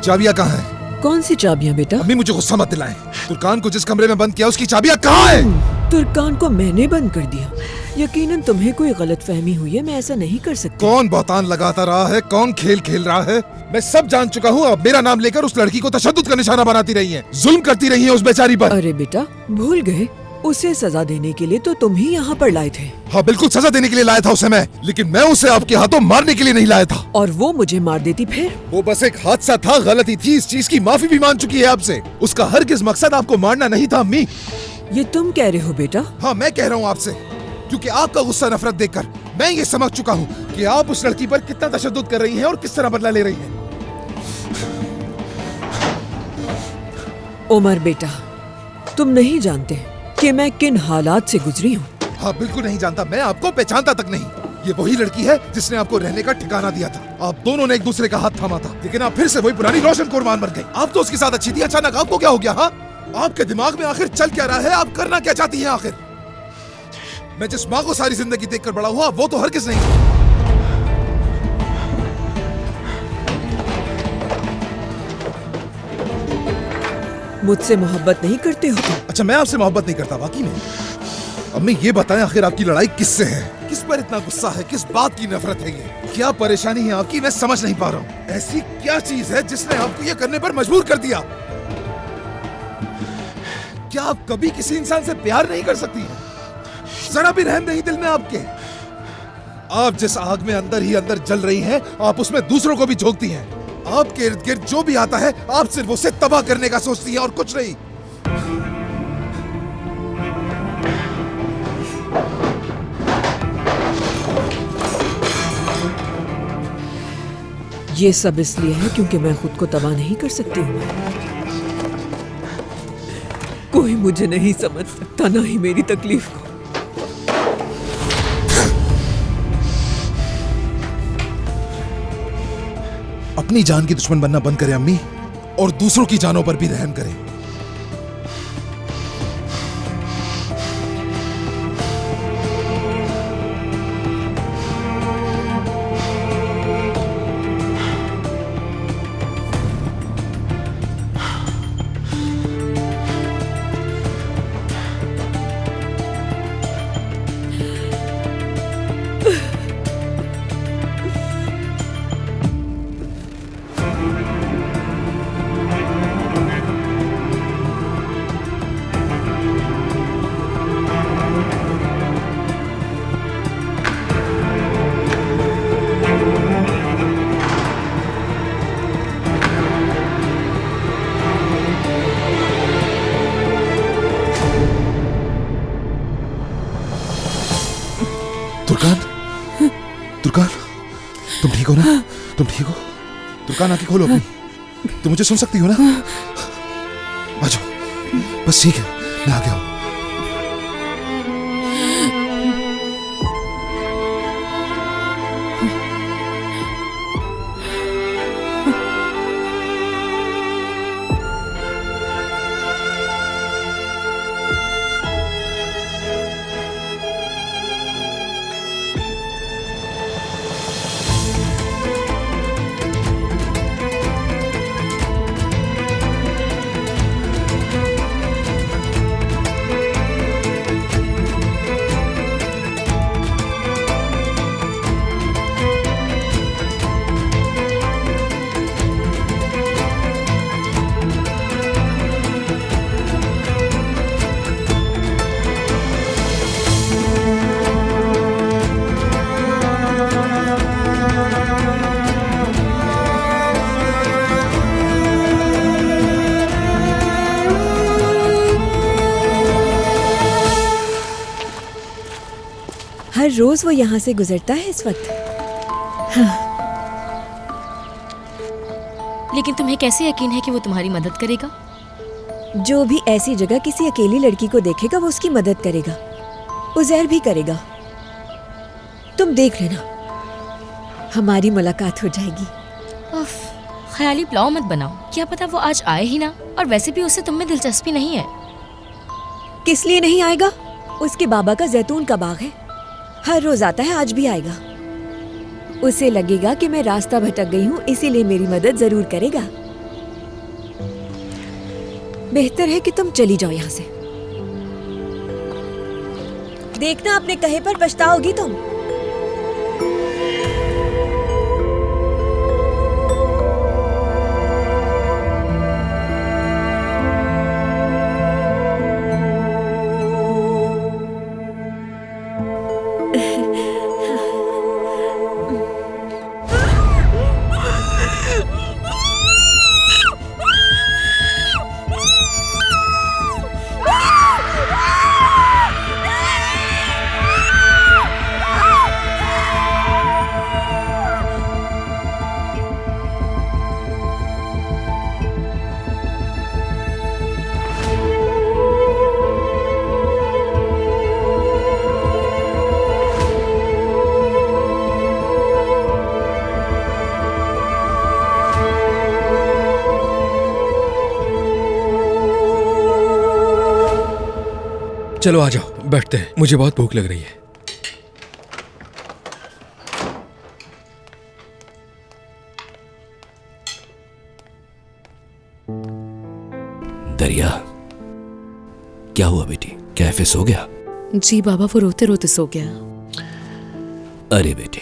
चाबियां कहाँ हैं? कौन सी चाबियां बेटा? अम्मी मुझे गुस्सा मत दिलाएं। तुर्कान को जिस कमरे में बंद किया उसकी चाबियां कहाँ हैं? तुर्कान को मैंने बंद कर दिया। यकीनन तुम्हें कोई गलतफहमी हुई है, मैं ऐसा नहीं कर सकती। कौन बहतान लगाता रहा है, कौन खेल खेल रहा है, मैं सब जान चुका हूँ। अब मेरा नाम लेकर उस लड़की को तशद्दुद का निशाना बनाती रही हैं, जुल्म करती रही हैं उस बेचारी पर। अरे बेटा भूल गए, उसे सजा देने के लिए तो तुम ही यहाँ पर लाए थे। हाँ बिल्कुल, सजा देने के लिए लाया था उसे मैं, लेकिन मैं उसे आपके हाथों मारने के लिए नहीं लाया था। और वो मुझे मार देती फिर? वो बस एक हादसा था, गलती थी, इस चीज की माफी भी मान चुकी है आपसे। उसका हरगिज़ मकसद आपको मारना नहीं था अम्मी। ये तुम कह रहे हो बेटा? हाँ मैं कह रहा हूँ आपसे, क्योंकि आपका गुस्सा नफरत देखकर मैं ये समझ चुका हूँ कि आप उस लड़की पर कितना तशद्दुद कर रही हैं और किस तरह बदला ले रही हैं। उमर बेटा, तुम नहीं जानते कि मैं किन हालात से गुजरी हूँ। हाँ बिल्कुल नहीं जानता, मैं आपको पहचानता तक नहीं। ये वही लड़की है जिसने आपको रहने का ठिकाना दिया था। आप दोनों ने एक दूसरे का हाथ थामा था, लेकिन आप फिर से वही पुरानी रोशन कुर्बान बन गई। आप तो उसके साथ अच्छी थी, अचानक आपको क्या हो गया? हाँ, आपके दिमाग में आखिर चल क्या रहा है? आप करना क्या चाहती हैं आखिर? मैं जिस माँ को सारी जिंदगी देखकर बड़ा हुआ, वो तो हरगिज़ नहीं। मुझसे मोहब्बत नहीं करते हो? अच्छा, मैं आपसे मोहब्बत नहीं करता वाकई में? अम्मी ये बताएं, आखिर आपकी लड़ाई किससे है? किस पर इतना गुस्सा है? किस बात की नफरत है? ये क्या परेशानी है आपकी? मैं समझ नहीं पा रहा हूँ। ऐसी क्या चीज है जिसने आपको ये करने पर मजबूर कर दिया? क्या आप कभी किसी इंसान से प्यार नहीं कर सकती? जरा भी रहम नहीं दिल में आपके? आप जिस आग में अंदर ही अंदर जल रही हैं, आप उसमें दूसरों को भी झोंकती हैं। आपके इर्द गिर्द जो भी आता है, आप सिर्फ उसे तबाह करने का सोचती हैं और कुछ नहीं। ये सब इसलिए है क्योंकि मैं खुद को तबाह नहीं कर सकती हूँ। कोई मुझे नहीं समझ सकता, ना ही मेरी तकलीफ को। अपनी जान की दुश्मन बनना बंद करें अम्मी, और दूसरों की जानों पर भी रहम करें। तुर्कान, तुर्कान, तुम ठीक हो ना? तुम ठीक हो? तुर्कान आंखें खोलो अपनी। तुम मुझे सुन सकती हो ना? आ जाओ, बस ठीक है, मैं आ गया हूँ। हर रोज वो यहाँ से गुजरता है इस वक्त। हाँ। लेकिन तुम्हें कैसे यकीन है कि वो तुम्हारी मदद करेगा? जो भी ऐसी जगह किसी अकेली लड़की को देखेगा वो उसकी मदद करेगा। उज़ैर भी करेगा। तुम देख लेना, हमारी मुलाकात हो जाएगी। उफ, ख्याली पुलाव मत बनाओ, क्या पता वो आज आए ही ना। और वैसे भी उसे तुम में दिलचस्पी नहीं है। किस लिए नहीं आएगा? उसके बाबा का जैतून का बाग है, हर रोज आता है, आज भी आएगा। उसे लगेगा कि मैं रास्ता भटक गई हूँ, इसीलिए मेरी मदद जरूर करेगा। बेहतर है कि तुम चली जाओ यहाँ से। देखना अपने कहे पर पछताओगी तुम। चलो आ जाओ, बैठते हैं, मुझे बहुत भूख लग रही है। दरिया, क्या हुआ बेटी? कैफे सो गया? जी बाबा, वो रोते रोते सो गया। अरे बेटी,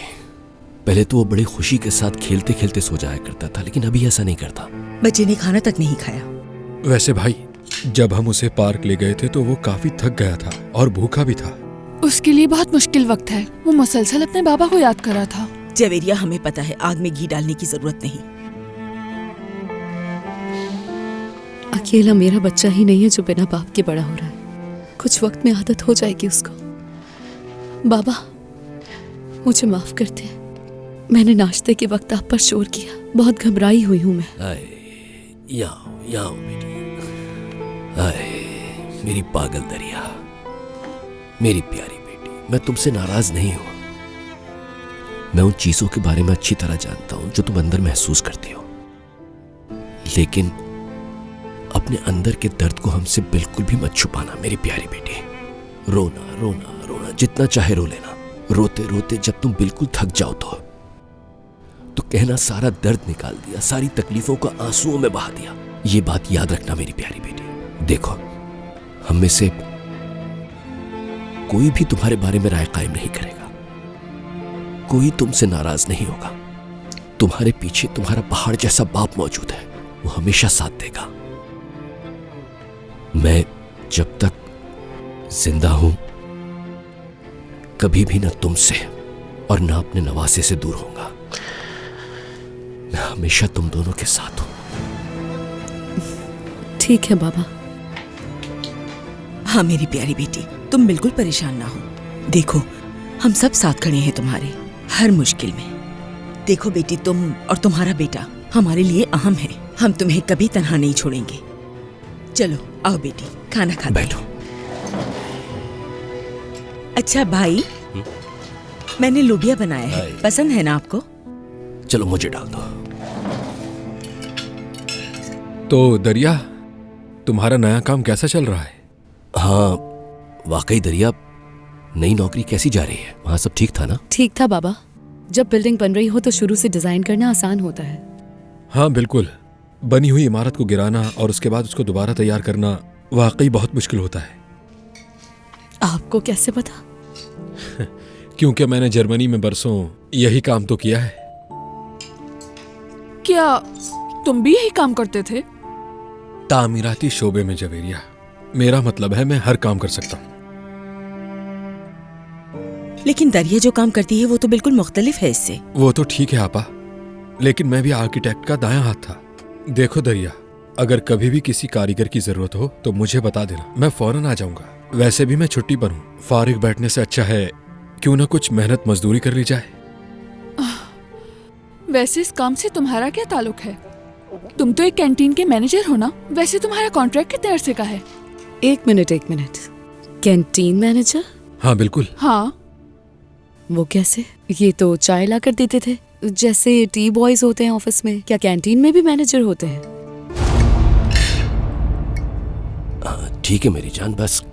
पहले तो वो बड़ी खुशी के साथ खेलते खेलते सो जाया करता था, लेकिन अभी ऐसा नहीं करता। बच्चे ने खाना तक नहीं खाया। वैसे भाई, जब हम उसे पार्क ले गए थे तो वो काफी थक गया था और भूखा भी था। उसके लिए बहुत मुश्किल वक्त है। वो मुसलसल अपने बाबा को याद कर रहा था। जवेरिया, हमें पता है आग में घी डालने की जरूरत नहीं। अकेला मेरा बच्चा ही नहीं है जो बिना बाप के बड़ा हो रहा है। कुछ वक्त में आदत हो जाएगी उसको। बाबा, मुझे माफ करते हैं। मैंने नाश्ते के वक्त आप पर शोर किया। बहुत घबराई हुई हूँ मैं। यहाँ बेटी। आए, मेरी पागल दरिया, मेरी प्यारी बेटी, मैं तुमसे नाराज नहीं हूं। मैं उन चीजों के बारे में अच्छी तरह जानता हूं जो तुम अंदर महसूस करती हो, लेकिन अपने अंदर के दर्द को हमसे बिल्कुल भी मत छुपाना मेरी प्यारी बेटी। रोना रोना रोना जितना चाहे रो लेना। रोते रोते जब तुम बिल्कुल थक जाओ तो कहना सारा दर्द निकाल दिया, सारी तकलीफों को आंसुओं में बहा दिया। ये बात याद रखना मेरी प्यारी बेटी। देखो, हम में से कोई भी तुम्हारे बारे में राय कायम नहीं करेगा। कोई तुमसे नाराज नहीं होगा। तुम्हारे पीछे तुम्हारा पहाड़ जैसा बाप मौजूद है, वो हमेशा साथ देगा। मैं जब तक जिंदा हूं कभी भी ना तुमसे और ना अपने नवासे से दूर होऊंगा। मैं हमेशा तुम दोनों के साथ हूं। ठीक है बाबा। हाँ मेरी प्यारी बेटी, तुम बिल्कुल परेशान ना हो। देखो, हम सब साथ खड़े हैं तुम्हारे हर मुश्किल में। देखो बेटी, तुम और तुम्हारा बेटा हमारे लिए अहम है। हम तुम्हें कभी तन्हा नहीं छोड़ेंगे। चलो आओ बेटी, खाना खाते हैं। बैठो। अच्छा भाई, मैंने लोबिया बनाया है, पसंद है ना आपको? चलो मुझे डाल दो। तो दरिया, तुम्हारा नया काम कैसा चल रहा है? हाँ, वाकई दरिया, नई नौकरी कैसी जा रही है? वहाँ सब ठीक था ना? ठीक था बाबा। जब बिल्डिंग बन रही हो तो शुरू से डिजाइन करना आसान होता है। हाँ बिल्कुल, बनी हुई इमारत को गिराना और उसके बाद उसको दोबारा तैयार करना वाकई बहुत मुश्किल होता है। आपको कैसे पता? क्योंकि मैंने जर्मनी में बरसों यही काम तो किया है। क्या तुम भी यही काम करते थे? तामीराती शोबे में जवेरिया, मेरा मतलब है मैं हर काम कर सकता हूँ। लेकिन दरिया जो काम करती है वो तो बिल्कुल मुख्तलिफ है इससे। वो तो ठीक है आपा, लेकिन मैं भी आर्किटेक्ट का दायां हाथ था। देखो दरिया, अगर कभी भी किसी कारीगर की जरूरत हो तो मुझे बता देना, मैं फौरन आ जाऊंगा। वैसे भी मैं छुट्टी पर हूँ, फारिग बैठने से अच्छा है क्यों ना कुछ मेहनत मजदूरी कर ली जाए। वैसे इस काम से तुम्हारा क्या ताल्लुक है? तुम तो एक कैंटीन के मैनेजर हो ना। वैसे तुम्हारा कॉन्ट्रैक्ट कितने अरसे का है? एक मिनट। Canteen manager? हाँ बिल्कुल। हाँ, वो कैसे? ये तो चाय ला कर देते थे, जैसे टी बॉयज होते हैं ऑफिस में। क्या कैंटीन में भी मैनेजर होते हैं? ठीक है मेरी जान, बस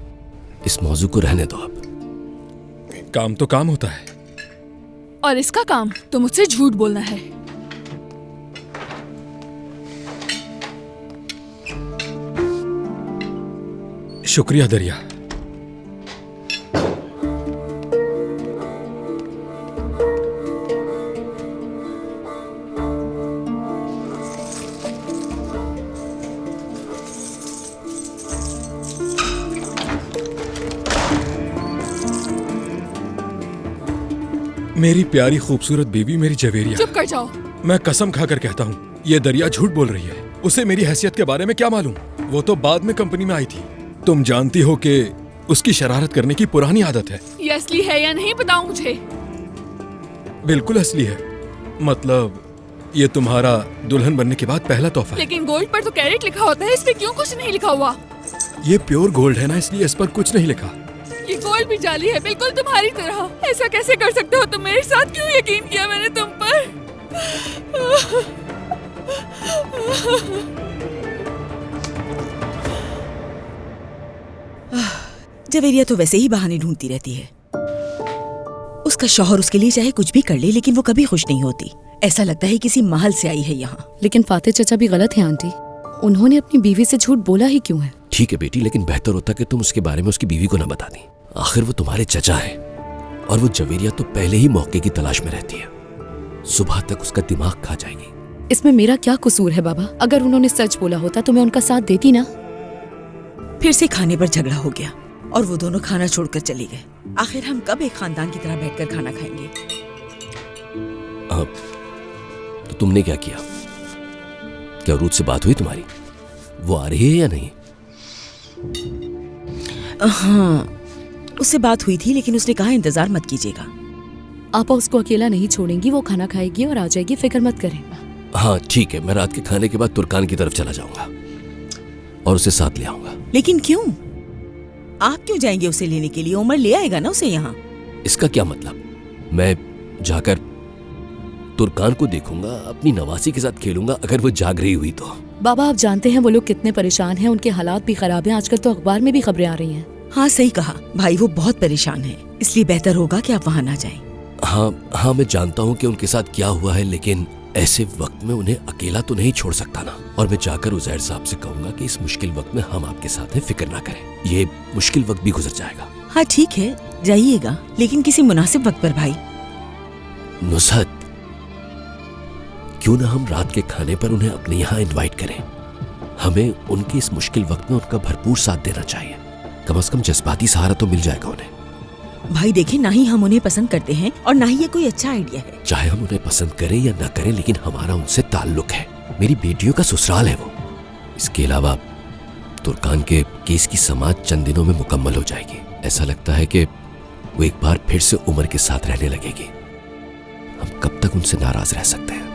इस मौजू को रहने दो अब। काम तो काम होता है। और इसका काम तो मुझसे झूठ बोलना है। शुक्रिया दरिया। मेरी प्यारी खूबसूरत बीवी, मेरी जवेरिया। चुप कर जाओ। मैं कसम खाकर कहता हूँ ये दरिया झूठ बोल रही है। उसे मेरी हैसियत के बारे में क्या मालूम? वो तो बाद में कंपनी में आई थी। तुम जानती हो कि उसकी शरारत करने की पुरानी आदत है। ये असली है या नहीं बताओ मुझे। बिल्कुल असली है। मतलब ये तुम्हारा दुल्हन बनने के बाद पहला तोहफा है। लेकिन गोल्ड पर तो कैरेट लिखा होता है, इसमें क्यों कुछ नहीं लिखा हुआ? ये प्योर गोल्ड है ना, इसलिए इस पर कुछ नहीं लिखा। ये गोल्ड भी जाली है, बिल्कुल तुम्हारी तरह। ऐसा कैसे कर सकते हो तुम? मेरे साथ क्यों यकीन किया मैंने तुम पर? जवेरिया तो वैसे ही बहाने ढूंढती रहती है। उसका शौहर उसके लिए चाहे कुछ भी कर ले, लेकिन वो कभी खुश नहीं होती। ऐसा लगता है किसी महल से आई है यहाँ। लेकिन फाते चचा भी गलत है आंटी। उन्होंने अपनी बीवी से झूठ बोला ही क्यों है? ठीक है बेटी, लेकिन बेहतर होता कि तुम उसके बारे में उसकी बीवी को न बता दी। आखिर वो तुम्हारे चचा है, और वो जवेरिया तो पहले ही मौके की तलाश में रहती है। सुबह तक उसका दिमाग खा जाएगी। इसमें मेरा क्या कसूर है बाबा? अगर उन्होंने सच बोला होता तो मैं उनका साथ देती ना। फिर से खाने पर झगड़ा हो गया और वो दोनों खाना छोड़कर चले गए। आखिर हम कब एक खानदान की तरह बैठकर खाना खाएंगे? तो तुमने क्या किया? क्या रूथ से बात हुई तुम्हारी? वो आ रही है या नहीं? हाँ, उससे बात हुई थी, लेकिन उसने कहा इंतजार मत कीजिएगा। आपा उसको अकेला नहीं छोड़ेंगी, वो खाना खाएगी और आ जाएगी, फिक्र मत करें। हाँ ठीक है, मैं रात के खाने के बाद तुर्कान की तरफ चला जाऊंगा और उसे साथ ले आऊंगा। लेकिन क्यों? आप क्यों जाएंगे उसे लेने के लिए? उमर ले आएगा ना उसे यहाँ। इसका क्या मतलब? मैं जाकर तुर्कान को देखूंगा, अपनी नवासी के साथ खेलूंगा। अगर वो जाग रही हुई तो। बाबा आप जानते हैं वो लोग कितने परेशान हैं, उनके हालात भी खराब हैं। आजकल तो अखबार में भी खबरें आ रही हैं। हाँ सही कहा भाई, वो बहुत परेशान है, इसलिए बेहतर होगा कि आप वहाँ ना जाएं। हाँ मैं जानता हूँ कि उनके साथ क्या हुआ है, लेकिन ऐसे वक्त में उन्हें अकेला तो नहीं छोड़ सकता ना। और मैं जाकर उज़ैर साहब से कहूंगा कि इस मुश्किल वक्त में हम आपके साथ हैं, फिक्र ना करें, ये मुश्किल वक्त भी गुजर जाएगा। हाँ ठीक है, जाइएगा, लेकिन किसी मुनासिब वक्त पर भाई। नुसरत, क्यों ना हम रात के खाने पर उन्हें अपने यहाँ इनवाइट करें? हमें उनके इस मुश्किल वक्त में उनका भरपूर साथ देना चाहिए। कम से कम जज्बाती सहारा तो मिल जाएगा उन्हें। भाई देखिए, ना ही हम उन्हें पसंद करते हैं और ना ही ये कोई अच्छा आइडिया है। चाहे हम उन्हें पसंद करें या ना करें, लेकिन हमारा उनसे ताल्लुक है। मेरी बेटियों का ससुराल है वो। इसके अलावा तुर्कान के केस की समाज चंद दिनों में मुकम्मल हो जाएगी। ऐसा लगता है कि वो एक बार फिर से उमर के साथ रहने लगेगी। हम कब तक उनसे नाराज रह सकते हैं?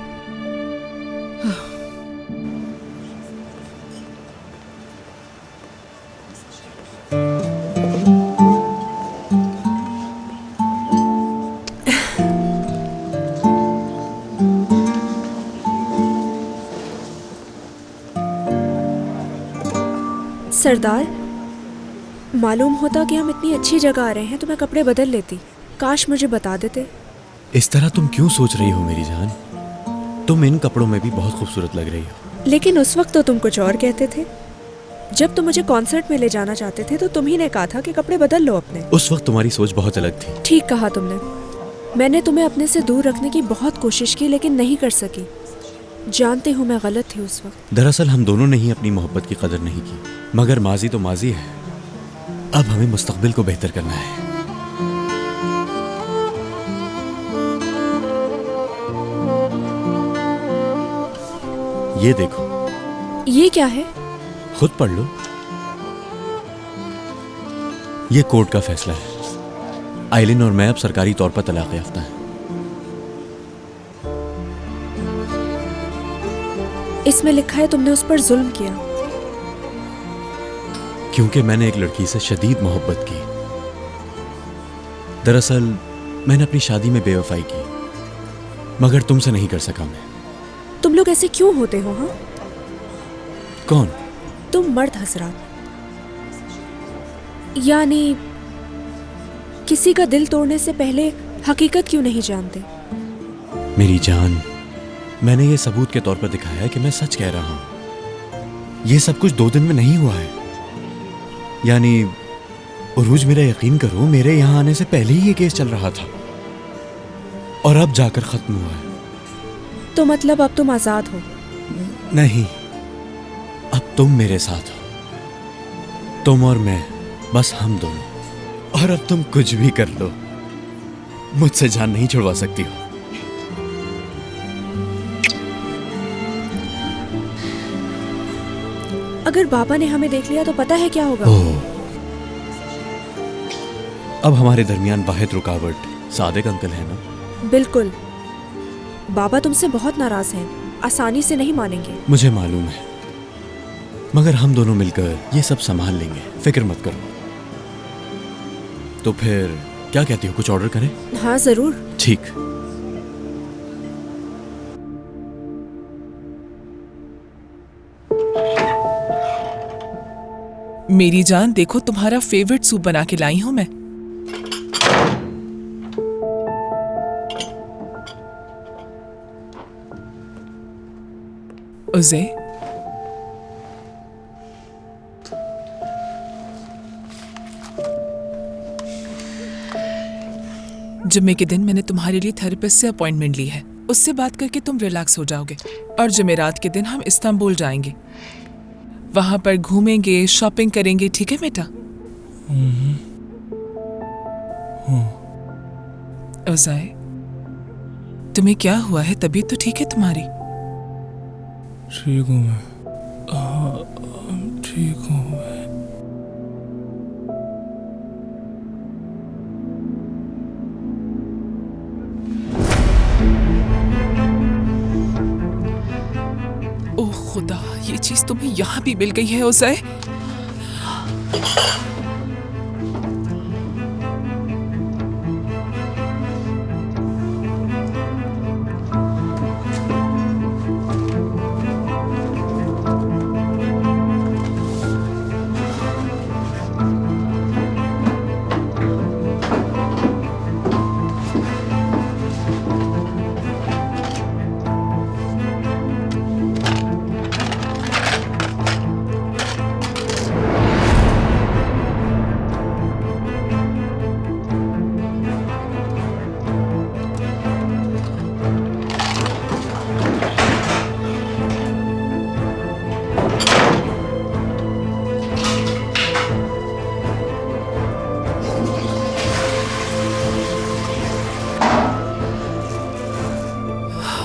सरदार, मालूम होता कि हम इतनी अच्छी जगह आ रहे हैं तो मैं कपड़े बदल लेती। काश मुझे बता देते। इस तरह तुम क्यों सोच रही हो मेरी जान? तुम इन कपड़ों में भी बहुत खूबसूरत लग रही हो। लेकिन उस वक्त तो तुम कुछ और कहते थे। जब तुम मुझे कॉन्सर्ट में ले जाना चाहते थे तो तुम ही ने कहा था कि कपड़े बदल लो अपने। उस वक्त तुम्हारी सोच बहुत अलग थी। ठीक कहा तुमने। मैंने तुम्हें अपने से दूर रखने की बहुत कोशिश की, लेकिन नहीं कर सकी। जानती हूँ मैं गलत थी उस वक्त। दरअसल हम दोनों ने ही अपनी मोहब्बत की कदर नहीं की, मगर माजी तो माजी है। अब हमें मुस्तकबिल को बेहतर करना है। ये देखो। ये क्या है? खुद पढ़ लो। ये कोर्ट का फैसला है। आइलिन और मैं अब सरकारी तौर पर तलाक याफ्ता हैं। इसमें लिखा है तुमने उस पर जुल्म किया। क्योंकि मैंने एक लड़की से शदीद मोहब्बत की। दरअसल मैंने अपनी शादी में बेवफाई की, मगर तुमसे नहीं कर सका मैं। तुम लोग ऐसे क्यों होते हो? हाँ, कौन? तुम मर्द हजरात, यानी किसी का दिल तोड़ने से पहले हकीकत क्यों नहीं जानते? मेरी जान, मैंने ये सबूत के तौर पर दिखाया है कि मैं सच कह रहा हूं। ये सब कुछ 2 दिन में नहीं हुआ है। यानी उरूज, मेरा यकीन करो, मेरे यहाँ आने से पहले ही ये केस चल रहा था और अब जाकर खत्म हुआ है। तो मतलब अब तुम आजाद हो? नहीं, अब तुम मेरे साथ हो, तुम और मैं, बस हम दोनों। और अब तुम कुछ भी कर लो, मुझसे जान नहीं छुड़वा सकती हो। अगर बाबा ने हमें देख लिया तो पता है क्या होगा? अब हमारे दरमियान वाहिद रुकावट सादिक अंकल है ना? बिल्कुल। बाबा तुमसे बहुत नाराज हैं, आसानी से नहीं मानेंगे। मुझे मालूम है, मगर हम दोनों मिलकर ये सब संभाल लेंगे, फिक्र मत करो। तो फिर क्या कहती हो, कुछ ऑर्डर करें? हाँ जरूर। ठीक। मेरी जान, देखो तुम्हारा फेवरेट सूप बना के लाई हूं मैं। उसे जुम्मे के दिन मैंने तुम्हारे लिए थेरेपिस्ट से अपॉइंटमेंट ली है। उससे बात करके तुम रिलैक्स हो जाओगे। और जुमेरात के दिन हम इस्तांबुल जाएंगे, वहां पर घूमेंगे, शॉपिंग करेंगे। ठीक है बेटा? उज़ाई, तुम्हें क्या हुआ है? तबीयत तो ठीक है तुम्हारी? ठीक हूँ मैं, ठीक हूँ मैं। ओह खुदा, ये चीज तुम्हें यहाँ भी मिल गई है उज़ाई?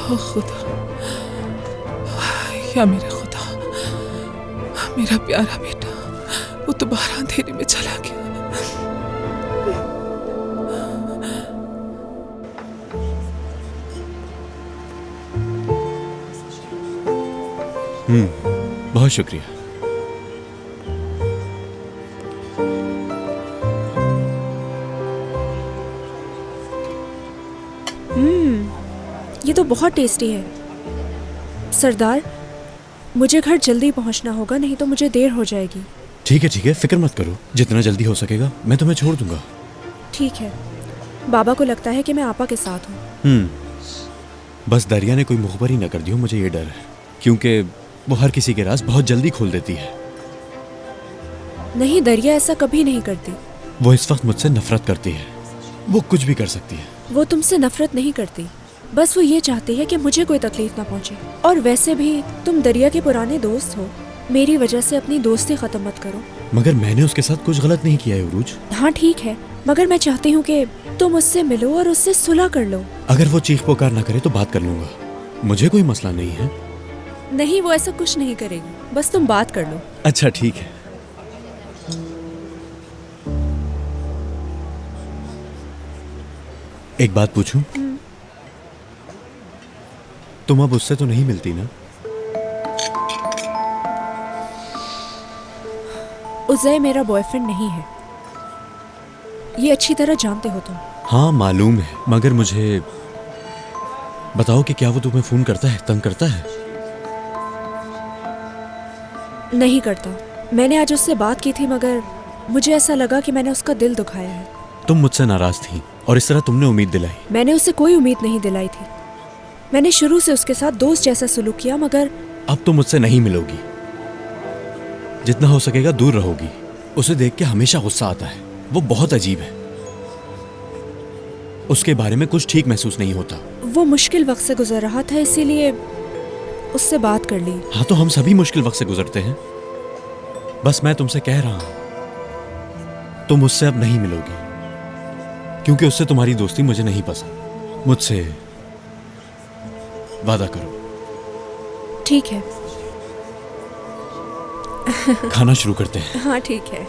खुदा, या मेरा खुदा, मेरा प्यारा बेटा, वो तो बाहर अंधेरे में चला गया। बहुत शुक्रिया। ये तो बहुत टेस्टी है। सरदार, मुझे घर जल्दी पहुंचना होगा, नहीं तो मुझे देर हो जाएगी। ठीक है, फिक्र मत करो, जितना जल्दी हो सकेगा मैं तुम्हें छोड़ दूंगा। ठीक है। बाबा को लगता है कि मैं आपा के साथ हूँ। बस दरिया ने कोई मुखबरी न कर दी हो, मुझे ये डर है, क्योंकि वो हर किसी के राज बहुत जल्दी खोल देती है। नहीं, दरिया ऐसा कभी नहीं करती। वो इस वक्त मुझसे नफरत करती है, वो कुछ भी कर सकती है। वो तुमसे नफरत नहीं करती, बस वो ये चाहती है कि मुझे कोई तकलीफ ना पहुंचे। और वैसे भी तुम दरिया के पुराने दोस्त हो, मेरी वजह से अपनी दोस्ती खत्म मत करो। मगर मैंने उसके साथ कुछ गलत नहीं किया है उरूज। हाँ ठीक है, मगर मैं चाहती हूँ कि तुम उससे मिलो और उससे सुलह कर लो। अगर वो चीख पुकार ना करे तो बात कर लूंगा, मुझे कोई मसला नहीं है। नहीं, वो ऐसा कुछ नहीं करेगी, बस तुम बात कर लो। अच्छा ठीक है। एक बात पूछूं? तुम अब उससे तो नहीं मिलती ना? उज़ै मेरा बॉयफ्रेंड नहीं है, ये अच्छी तरह जानते हो तुम। हाँ मालूम है, मगर मुझे बताओ कि क्या वो तुम्हें फोन करता है, तंग करता है? नहीं करता। मैंने आज उससे बात की थी, मगर मुझे ऐसा लगा कि मैंने उसका दिल दुखाया है। तुम मुझसे नाराज थी और इस तरह तुमने उम्मीद दिलाई। मैंने उसे कोई उम्मीद नहीं दिलाई थी। मैंने शुरू से उसके साथ दोस्त जैसा सलूक किया, मगर अब तुम मुझसे नहीं मिलोगी, जितना हो सकेगा दूर रहोगी। उसे देख के हमेशा गुस्सा आता है। वो बहुत अजीब है। उसके बारे में कुछ ठीक महसूस नहीं होता। वो मुश्किल वक्त से गुजर रहा था, इसीलिए उससे बात कर ली। हाँ, तो हम सभी मुश्किल वक्त से गुजरते हैं। बस मैं तुमसे कह रहा हूं, तुम उससे अब नहीं मिलोगी, क्योंकि उससे तुम्हारी दोस्ती मुझे नहीं पसंद। मुझसे वादा करो। ठीक है। खाना शुरू करते हैं। हाँ ठीक है।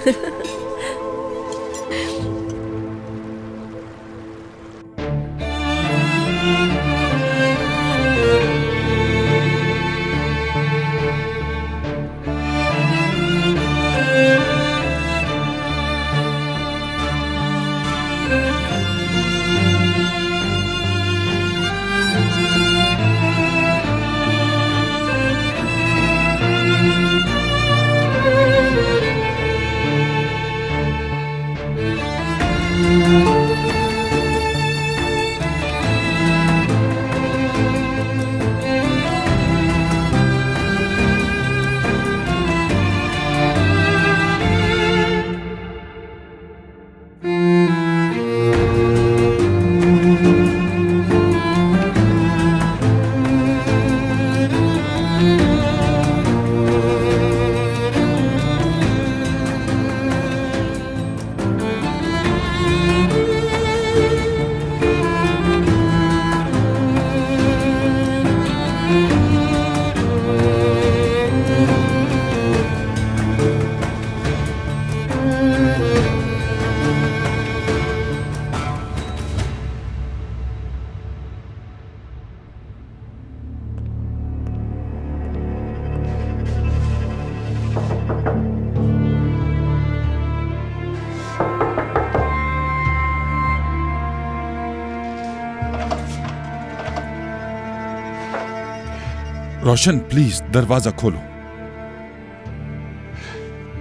रोशन प्लीज दरवाजा खोलो।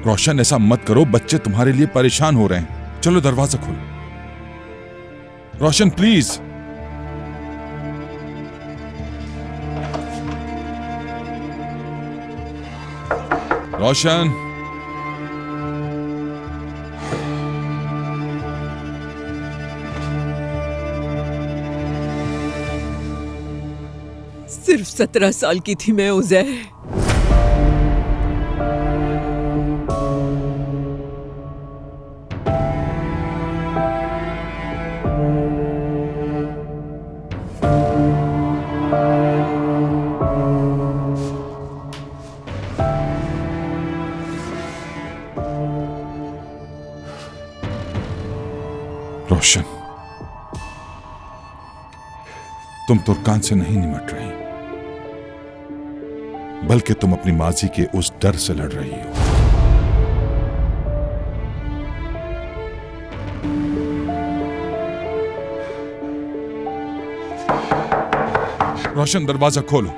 रोशन ऐसा मत करो, बच्चे तुम्हारे लिए परेशान हो रहे हैं। चलो दरवाजा खोलो। रोशन प्लीज। रोशन। सिर्फ 17 साल की थी मैं उज़ैर। रोशन, तुम तुर्कान से नहीं निमट रही, बल्कि तुम अपनी माजी के उस डर से लड़ रही हो। रोशन दरवाजा खोलो।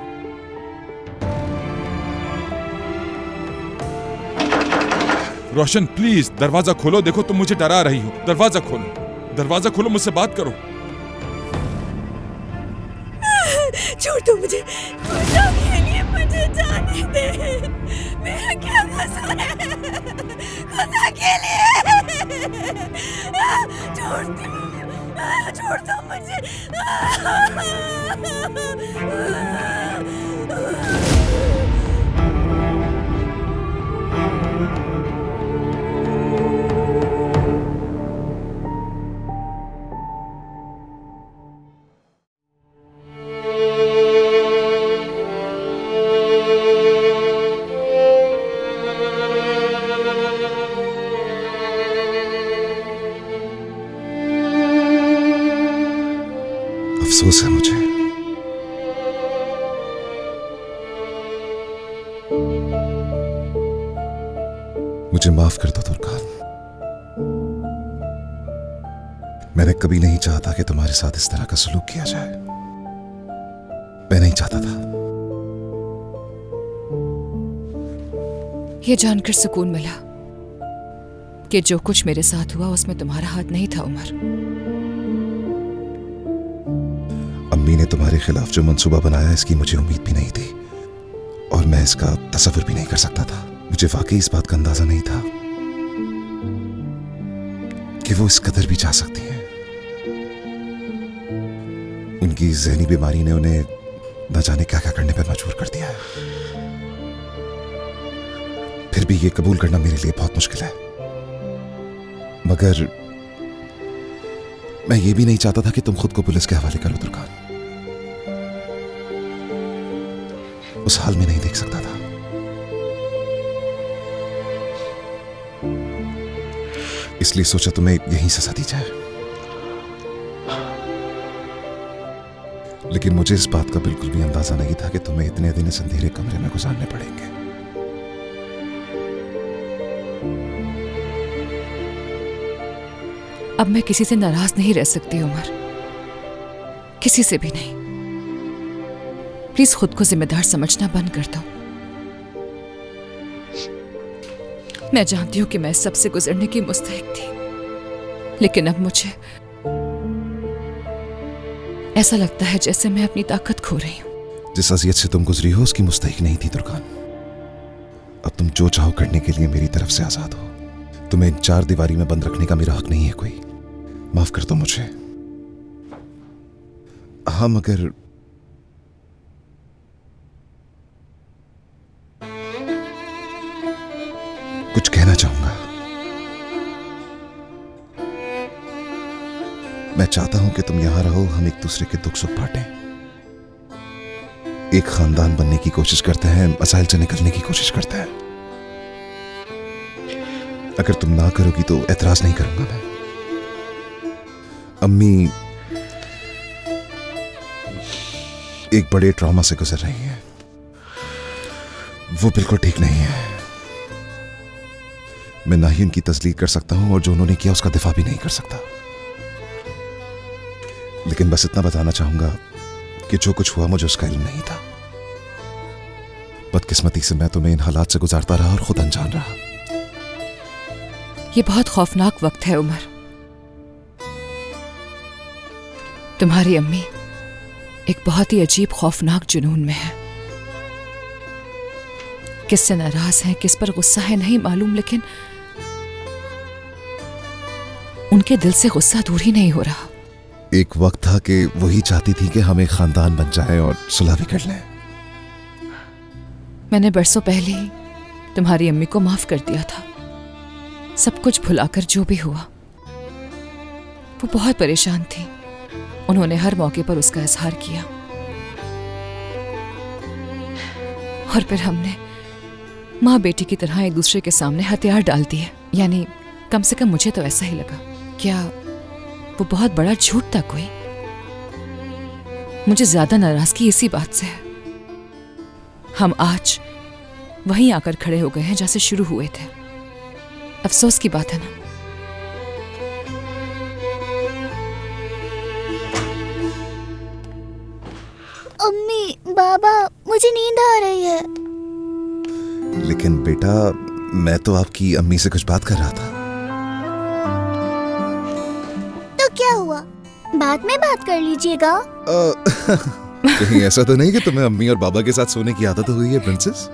रोशन प्लीज दरवाजा खोलो। देखो तुम मुझे डरा रही हो। दरवाजा खोलो, दरवाजा खोलो, मुझसे बात करो। छोड़ दो मुझे, खुदा के लिए मुझे जाने दे। मेरा क्या कसूर है? खुदा के लिए छोड़ दो मुझे। अफसोस है मुझे, माफ कर दो तुर्कान। मैंने कभी नहीं चाहता कि तुम्हारे साथ इस तरह का सलूक किया जाए। मैं नहीं चाहता था। ये जानकर सुकून मिला कि जो कुछ मेरे साथ हुआ उसमें तुम्हारा हाथ नहीं था उमर। अम्मी ने तुम्हारे खिलाफ जो मंसूबा बनाया इसकी मुझे उम्मीद भी नहीं थी और मैं इसका तसव्वुर भी नहीं कर सकता था। मुझे वाकई इस बात का अंदाजा नहीं था कि वो इस कदर भी चाह सकती हैं। उनकी ज़हनी बीमारी ने उन्हें न जाने क्या क्या करने पर मजबूर कर दिया है। फिर भी ये कबूल करना मेरे लिए बहुत मुश्किल है। मगर मैं ये भी नहीं चाहता था कि तुम खुद को पुलिस के हवाले करो दुर्गान। उस हाल में नहीं देख सकता था। इसलिए सोचा तुम्हें यहीं सजा दी जाए। लेकिन मुझे इस बात का बिल्कुल भी अंदाजा नहीं था कि तुम्हें इतने दिन इस अंधेरे कमरे में गुजारने पड़ेंगे। अब मैं किसी से नाराज नहीं रह सकती उमर, किसी से भी नहीं। प्लीज खुद को जिम्मेदार समझना बंद कर दो। मैं जानती हूं कि मैं सबसे गुजरने की मुस्तहिक थी, लेकिन अब मुझे ऐसा लगता है जैसे मैं अपनी ताकत खो रही हूं। जिस अजियत से तुम गुजरी हो उसकी मुस्तहिक नहीं थी दुर्गान। अब तुम जो चाहो करने के लिए मेरी तरफ से आजाद हो। तुम्हें इन 4 दीवारी में बंद रखने का मेरा हक नहीं है कोई। माफ कर दो मुझे। हाँ, मगर कुछ कहना चाहूंगा। मैं चाहता हूं कि तुम यहां रहो, हम एक दूसरे के दुख सुख बांटें। एक खानदान बनने की कोशिश करते हैं, मसाइल से निकलने की कोशिश करते हैं। अगर तुम ना करोगी तो एतराज नहीं करूंगा मैं। अम्मी एक बड़े ट्रॉमा से गुजर रही हैं। वो बिल्कुल ठीक नहीं है। मैं ना ही उनकी तस्लीक कर सकता हूं और जो उन्होंने किया उसका दिफा भी नहीं कर सकता। लेकिन बस इतना बताना चाहूंगा कि जो कुछ हुआ मुझे उसका इल्म नहीं था। बदकिस्मती से मैं तुम्हें इन हालात से गुजारता रहा और खुद अनजान रहा। ये बहुत खौफनाक वक्त है उमर। तुम्हारी अम्मी एक बहुत ही अजीब खौफनाक जुनून में है। किससे नाराज है, किस पर गुस्सा है नहीं मालूम, लेकिन उनके दिल से गुस्सा दूर ही नहीं हो रहा। एक वक्त था कि वही चाहती थी कि हम एक खानदान बन जाएं और सुलह भी कर लें। मैंने बरसों पहले ही तुम्हारी अम्मी को माफ कर दिया था। सब कुछ भुलाकर जो भी हुआ। वो बहुत परेशान थी। उन्होंने हर मौके पर उसका इजहार किया और फिर हमने माँ बेटी की तरह एक दूसरे के सामने हथियार डाल दिए। यानी कम से कम मुझे तो ऐसा ही लगा। क्या वो बहुत बड़ा झूठ था कोई? मुझे ज्यादा नाराजगी इसी बात से है। हम आज वहीं आकर खड़े हो गए हैं जैसे शुरू हुए थे। अफसोस की बात है ना। अम्मी, बाबा, मुझे नींद आ रही है। लेकिन बेटा, मैं तो आपकी अम्मी से कुछ बात कर रहा था। तो क्या हुआ? बाद में बात कर लीजिएगा। कहीं ऐसा तो नहीं कि तुम्हें अम्मी और बाबा के साथ सोने की आदत हुई है प्रिंसेस?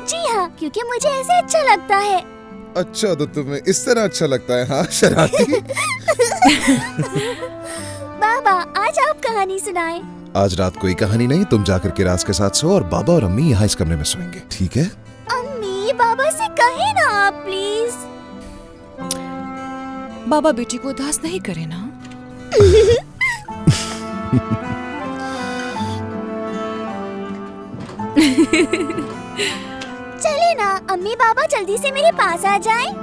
जी हाँ, क्योंकि मुझे ऐसे अच्छा लगता है। अच्छा, तो तुम्हें इस तरह अच्छा लगता है? हाँ, शरारती। बाबा, आज आप कहानी सुनाएं। आज रात कोई कहानी नहीं, तुम जाकर के राज के साथ सो और बाबा और अम्मी यहाँ इस कमरे में सोएंगे, ठीक है? अम्मी, बाबा से कहे ना आप प्लीज। बाबा बेटी को उदास नहीं करे ना। चले ना अम्मी, बाबा जल्दी से मेरे पास आ जाएं।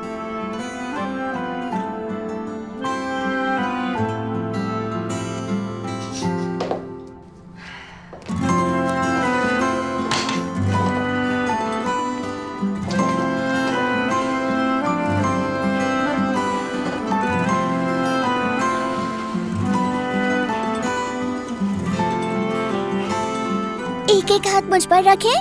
एक एक हाथ मुझ पर रखें।